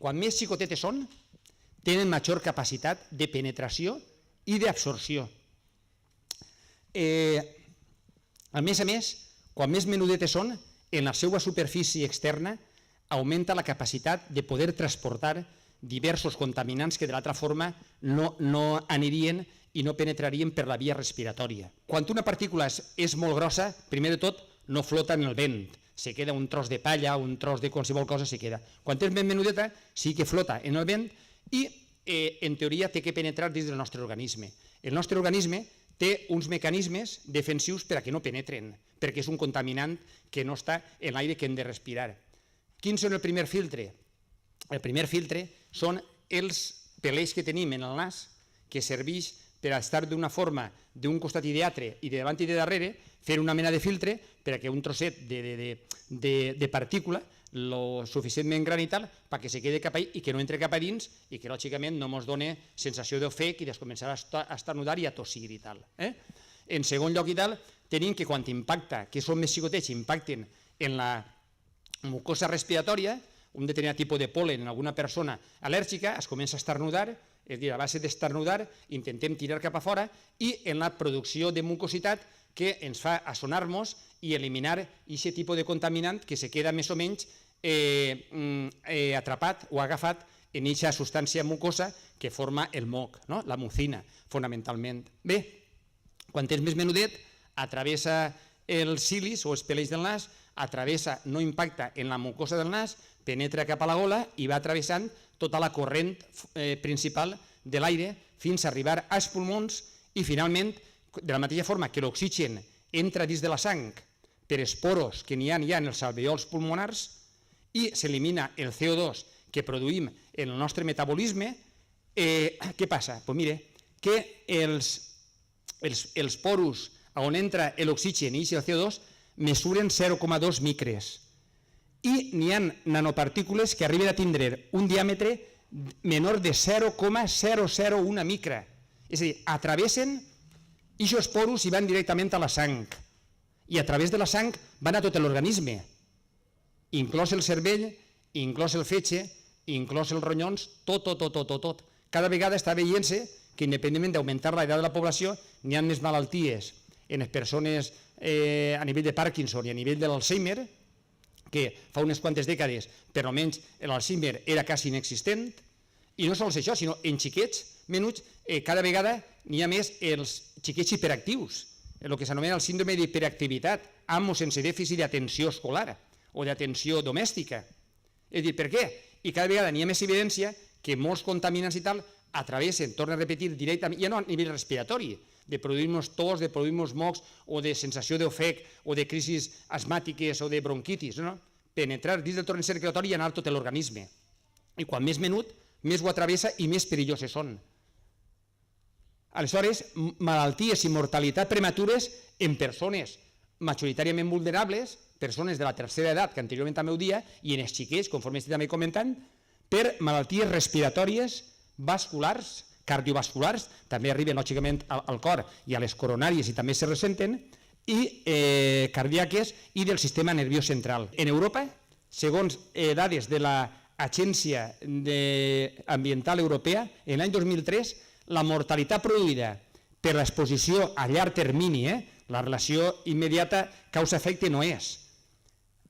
Quan més xicotetes són, tenen major capacitat de penetració i d'absorció. A més, quan més menudetes són, en la seva superfície externa augmenta la capacitat de poder transportar diversos contaminants que de l'altra forma no anirien i no penetrarien per la via respiratòria. Quan una partícula és molt grossa, primer de tot no flota en el vent, se queda un tros de palla, un tros de qualsevol cosa se queda. Quan és més menudeta sí que flota en el vent i en teoria té que penetrar dins del nostre organisme. El nostre organisme té uns mecanismes defensius per a que no penetren, perquè és un contaminant que no està en l'aire que hem de respirar. Quin és el primer filtre? El primer filtre són els peleix que tenim en el nas, que serveix per a estar d'una forma d'un costat i d'altre i de davant i de darrere, fer una mena de filtre per a que un trosset de partícula lo suficientment gran i tal perquè se quede cap ahí i que no entre cap a dins i que lògicament no ens doni sensació d'ofec i de començar a esternudar i a tossir i tal. En segon lloc i tal, tenim que quan impacta, que són més xicotets, impacten en la mucosa respiratòria, un determinat tipus de pol·len en alguna persona al·lèrgica, es comença a esternudar, és a dir, a base d'esternudar intentem tirar cap a fora i en la producció de mucositat que ens fa assonar-nos i eliminar aquest tipus de contaminant que se queda més o menys atrapat o agafat en aquesta substància mucosa que forma el moc, la mucina, fonamentalment. Bé, quan és més menudet, atravessa els cilis o els peleix del nas, atravessa, no impacta en la mucosa del nas, penetra cap a la gola i va travessant tota la corrent principal de l'aire fins a arribar als pulmons i finalment, de la mateixa forma que l'oxigen entra dins de la sang per esporos que n'hi ha en els alveols pulmonars i s'elimina el CO2 que produïm en el nostre metabolisme, què passa? Doncs mire, que els poros on entra l'oxigen i el CO2 mesuren 0,2 micres i n'hi ha nanopartícules que arriben a tindre un diàmetre menor de 0,001 micra. És a dir, atravessen aquests poros i van directament a la sang i a través de la sang van a tot l'organisme, inclòs el cervell, inclòs el fetge, inclòs els ronyons, tot. Cada vegada està veient-se que independentment d'augmentar l'edat de la població n'hi ha més malalties en les persones a nivell de Parkinson i a nivell de l'Alzheimer, que fa unes quantes dècades, per almenys l'Alzheimer era quasi inexistent, i no sols això, sinó en xiquets menuts, cada vegada n'hi ha més els xiquets hiperactius, el que s'anomena el síndrome d'hiperactivitat, amb o sense dèficit d'atenció escolar o d'atenció domèstica. És a dir, per què? I cada vegada n'hi ha més evidència que molts contaminants i tal atravessen, torno a repetir, directament, ja no a nivell respiratori, de produir-nos tos, de produir-nos mocs o de sensació d'ofec o de crisis asmàtiques o de bronquitis, penetrar dins del torrent circulatori i anar tot l'organisme. I quan més menut, més ho atravessa i més perilloses són. Aleshores, malalties i mortalitat prematures en persones majoritàriament vulnerables, persones de la tercera edat, que anteriorment també ho dia, i en els xiquets, conforme estic també comentant, per malalties respiratòries, vasculars, cardiovasculars, també arriben lògicament al cor i a les coronàries i també se ressenten, i cardíaques i del sistema nerviós central. En Europa, segons dades de l'Agència Ambiental Europea, en l'any 2003, la mortalitat produïda per l'exposició a llarg termini, la relació immediata causa-efecte no és.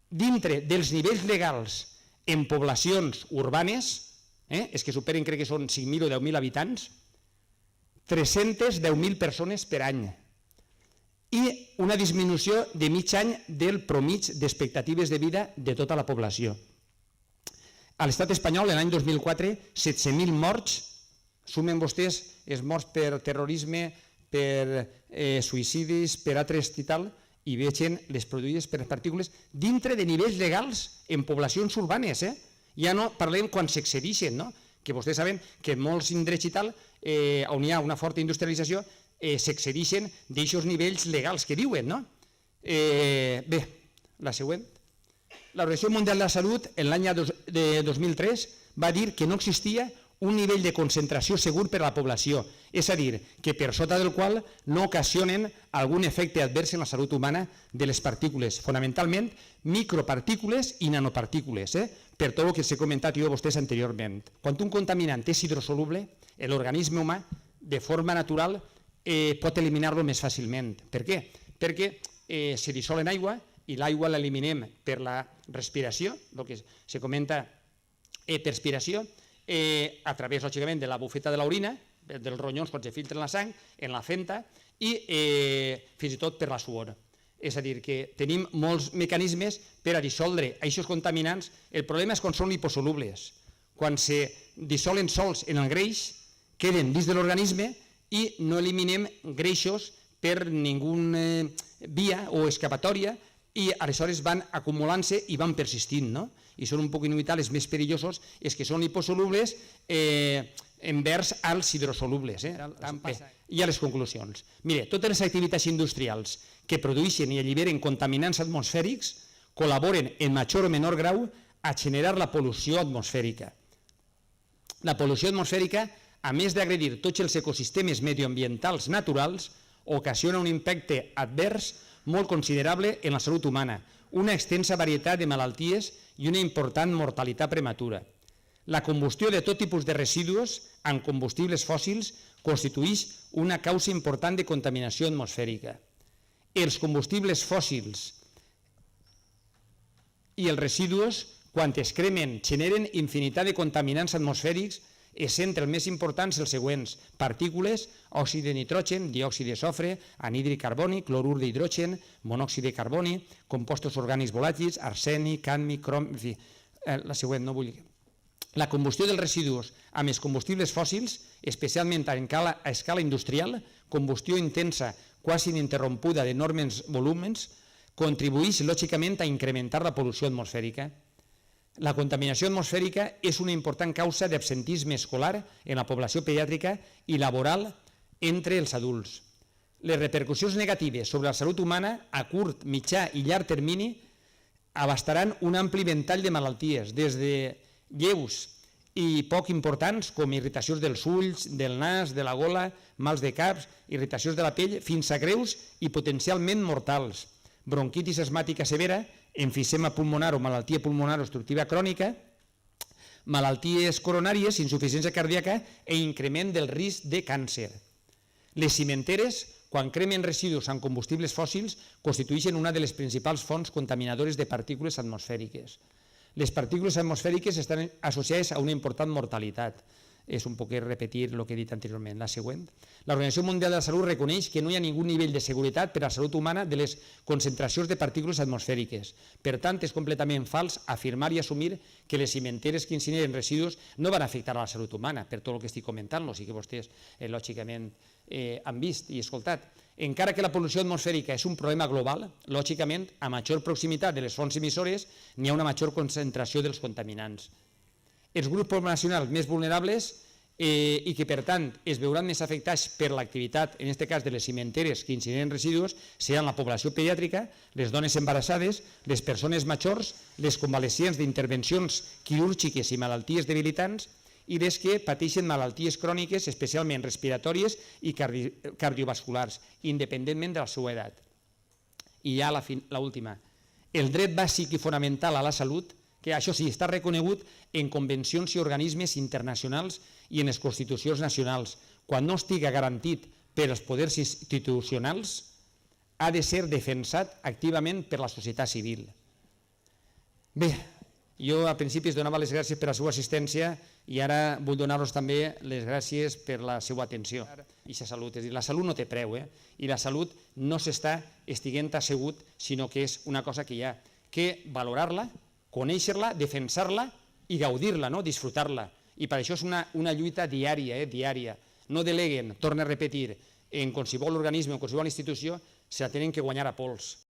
Dintre dels nivells legals en poblacions urbanes, és que superen, crec que són 5.000 o 10.000 habitants, 310.000 persones per any i una disminució de mig any del promig d'expectatives de vida de tota la població. A l'estat espanyol, l'any 2004, 17.000 morts, sumen vostès els morts per terrorisme, per suïcidis, per altres i tal, i vegen les produïdes per les partícules dintre de nivells legals en poblacions urbanes, ja no parlem quan s'excedixen, que vostès saben que en molts indrets i tal, on hi ha una forta industrialització, s'excedixen d'aixòs nivells legals que diuen. Bé, la següent. L'Organització Mundial de la Salut, l'any 2003, va dir que no existia un nivell de concentració segur per a la població, és a dir, que per sota del qual no ocasionen algun efecte advers en la salut humana de les partícules, fonamentalment micropartícules i nanopartícules, per tot el que s'he comentat jo a vostès anteriorment. Quan un contaminant és hidrosoluble, l'organisme humà, de forma natural, pot eliminar-lo més fàcilment. Per què? Perquè se dissol en aigua i l'aigua l'eliminem per la respiració, el que se comenta perspiració, a través, lògicament, de la bufeta de l'orina, dels ronyons quan se filtren la sang, en la fenta i fins i tot per la suor. És a dir, que tenim molts mecanismes per a dissoldre aquests contaminants. El problema és quan són liposolubles. Quan se dissolen sols en el greix, queden dins de l'organisme i no eliminem greixos per ninguna via o escapatòria i aleshores van acumulant-se i van persistint, no? I són un poc inusuals, els més perillosos, és que són liposolubles envers als hidrosolubles. I a les conclusions. Mire, totes les activitats industrials que produeixen i alliberen contaminants atmosfèrics col·laboren en major o menor grau a generar la pol·lució atmosfèrica. La pol·lució atmosfèrica, a més d'agredir tots els ecosistemes medioambientals naturals, ocasiona un impacte advers molt considerable en la salut humana, una extensa varietat de malalties i una important mortalitat prematura. La combustió de tot tipus de residus amb combustibles fòssils constitueix una causa important de contaminació atmosfèrica. Els combustibles fòssils i els residus, quan es cremen, generen infinitat de contaminants atmosfèrics, essent els més importants els següents: partícules, òxid de nitrogen, diòxid de sofre, anhídrid carbònic, clorur d'hidrogen, monòxid de carboni, compostos orgànics volàtils, arsènic, cadmi, crom... En fi, la següent, no vull... La combustió dels residus amb els combustibles fòssils, especialment a escala industrial, combustió intensa, quasi ininterrompuda d'enormes volúmens, contribueix lògicament a incrementar la pol·lució atmosfèrica. La contaminació atmosfèrica és una important causa d'absentisme escolar en la població pediàtrica i laboral entre els adults. Les repercussions negatives sobre la salut humana a curt, mitjà i llarg termini abastaran un ampli ventall de malalties, des de lleus i poc importants com irritacions dels ulls, del nas, de la gola, mals de caps, irritacions de la pell, fins a greus i potencialment mortals, bronquitis asmàtica severa, emfisema pulmonar o malaltia pulmonar obstructiva crònica, malalties coronàries, insuficiència cardíaca i increment del risc de càncer. Les cimenteres, quan cremen residus amb combustibles fòssils, constitueixen una de les principals fonts contaminadores de partícules atmosfèriques. Les partícules atmosfèriques estan associades a una important mortalitat. És un poc repetir el que he dit anteriorment. La següent. L'Organització Mundial de la Salut reconeix que no hi ha ningú nivell de seguretat per a la salut humana de les concentracions de partícules atmosfèriques. Per tant, és completament fals afirmar i assumir que les cimenteres que incineren residus no van afectar a la salut humana, per tot el que estic comentant, i que vostès lògicament han vist i escoltat. Encara que la pol·lució atmosfèrica és un problema global, lògicament, a major proximitat de les fonts emissores n'hi ha una major concentració dels contaminants. Els grups poblacionals més vulnerables i que, per tant, es veuran més afectats per l'activitat, en aquest cas de les cimenteres que incineren residus, seran la població pediàtrica, les dones embarassades, les persones majors, les convalescents d'intervencions quirúrgiques i malalties debilitants i les que pateixen malalties cròniques, especialment respiratòries i cardiovasculars, independentment de la seva edat. I ja l'última. El dret bàsic i fonamental a la salut, que això sí, està reconegut en convencions i organismes internacionals i en les constitucions nacionals. Quan no estiga garantit per els poders institucionals, ha de ser defensat activament per la societat civil. Bé, jo a principis donava les gràcies per la seva assistència i ara vull donar-los també les gràcies per la seva atenció. I la salut, és a dir, la salut no té preu, i la salut no s'està estiguent assegut, sinó que és una cosa que hi ha que valorar-la, conèixer-la, defensar-la i gaudir-la, disfrutar-la. I per això és una lluita diària. No deleguen, torno a repetir, en qualsevol organisme o en qualsevol institució, se la tenen que guanyar a pols.